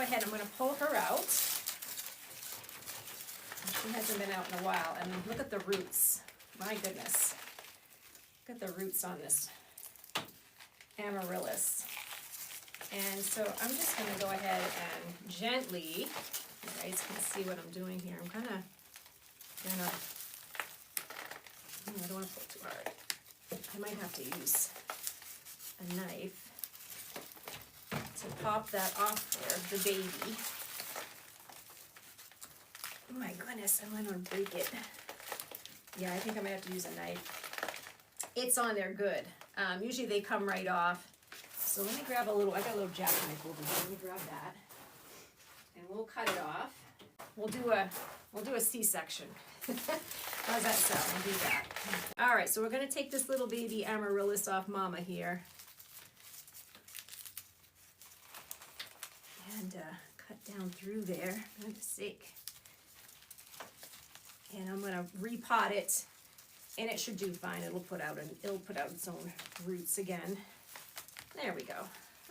ahead, I'm going to pull her out. She hasn't been out in a while, and look at the roots. My goodness. Look at the roots on this amaryllis. And so I'm just going to go ahead and gently, you guys can see what I'm doing here. I'm kind of gonna, I don't want to pull too hard. I might have to use a knife to pop that off there, the baby. Oh my goodness, I'm going to break it. Yeah, I think I might have to use a knife. It's on there good. Usually they come right off. So let me grab a little, I got a little jackknife over here. Let me grab that. And we'll cut it off. We'll do a C-section. How's that sound? We'll do that. All right, so we're gonna take this little baby amaryllis off Mama here. And cut down through there, for goodness sake. And I'm gonna repot it, and it should do fine. It'll put out its own roots again. There we go.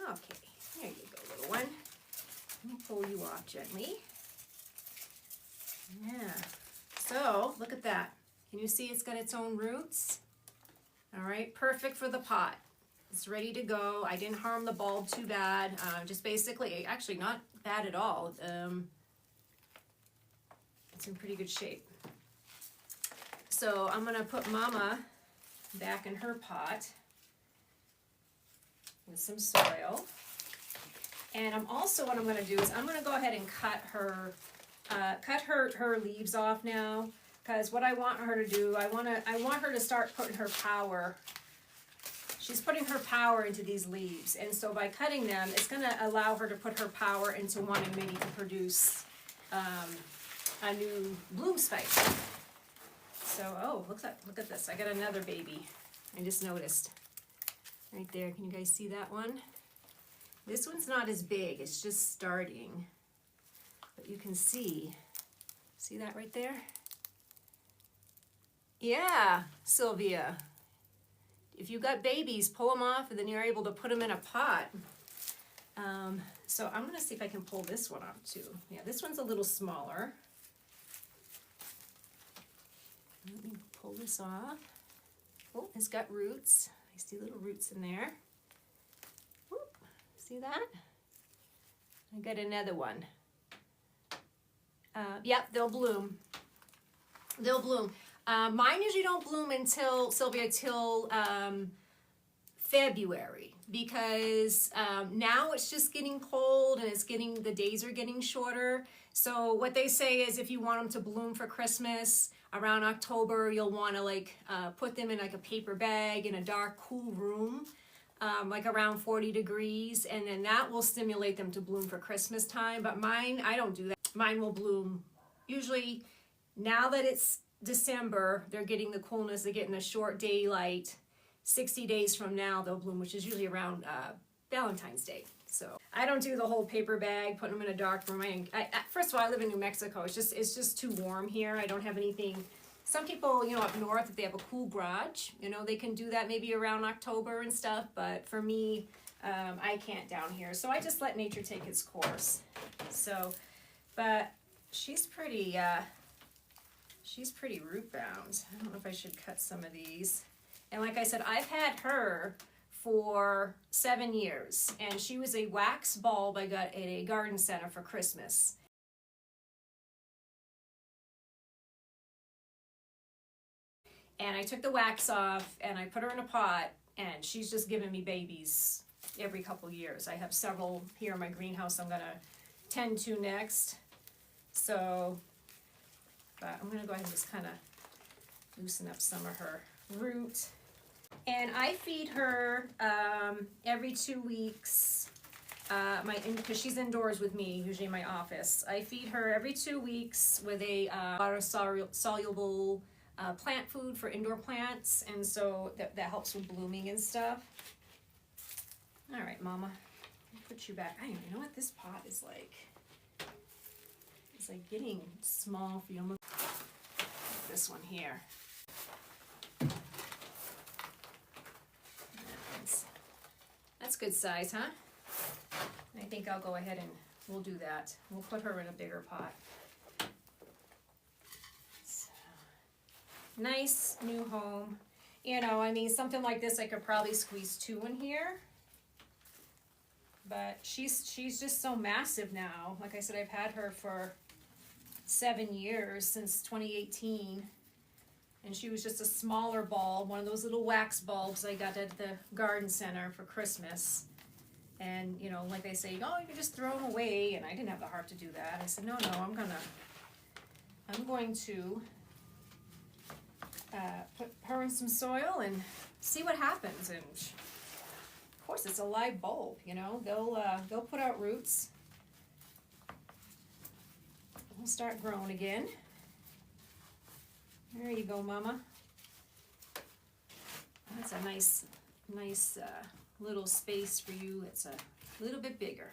Okay, there you go, little one. Let me pull you off gently. Yeah. So look at that. Can you see it's got its own roots? All right, perfect for the pot. It's ready to go. I didn't harm the bulb too bad. Just basically, actually not bad at all. It's in pretty good shape. So I'm gonna put Mama back in her pot with some soil. And I'm also, what I'm gonna do is I'm gonna go ahead and cut her leaves off now, because what I want her to do, I want her to start putting her power. She's putting her power into these leaves, and so by cutting them, it's gonna allow her to put her power into wanting me to produce a new bloom spike. So, oh, look at this. I got another baby. I just noticed. Right there, can you guys see that one? This one's not as big, it's just starting. But you can see that right there? Yeah, Sylvia. If you got babies, pull them off and then you're able to put them in a pot. So I'm gonna see if I can pull this one off too. Yeah, this one's a little smaller. Let me pull this off. Oh, it's got roots. I see little roots in there. Whoop, see that? I got another one. Yep, they'll bloom. They'll bloom. Mine usually don't bloom until, Sylvia, till February, because now it's just getting cold and the days are getting shorter. So what they say is if you want them to bloom for Christmas, around October, you'll want to put them in like a paper bag in a dark, cool room, like around 40 degrees, and then that will stimulate them to bloom for Christmas time. But mine, I don't do that. Mine will bloom usually now that it's December, they're getting the coolness, they're getting a short daylight. 60 days from now, they'll bloom, which is usually around Valentine's Day. So I don't do the whole paper bag, putting them in a dark room. First of all, I live in New Mexico. It's just too warm here. I don't have anything. Some people, up north, if they have a cool garage, they can do that maybe around October and stuff. But for me, I can't down here. So I just let nature take its course. So, but she's pretty root bound. I don't know if I should cut some of these. And like I said, I've had her for 7 years, and she was a wax bulb I got at a garden center for Christmas. And I took the wax off and I put her in a pot, and she's just giving me babies every couple years. I have several here in my greenhouse I'm gonna tend to next. So, but I'm gonna go ahead and just kind of loosen up some of her root. And I feed her every 2 weeks, because she's indoors with me, usually in my office. I feed her every 2 weeks with a water-soluble plant food for indoor plants, and so that helps with blooming and stuff. All right, Mama, I'll put you back. I don't even know what this pot is like. It's like getting small for you. Look at this one here. That's good size, huh? I think I'll go ahead and we'll do that. We'll put her in a bigger pot. So, nice new home. You know, I mean, something like this, I could probably squeeze 2 in here. But she's just so massive now. Like I said, I've had her for 7 years, since 2018. And she was just a smaller bulb, one of those little wax bulbs I got at the garden center for Christmas. And, you know, like they say, oh, you can just throw them away. And I didn't have the heart to do that. I said, no, I'm going to put her in some soil and see what happens. And of course, it's a live bulb, you know. They'll put out roots. We'll start growing again. There you go, Mama. That's a nice little space for you. It's a little bit bigger.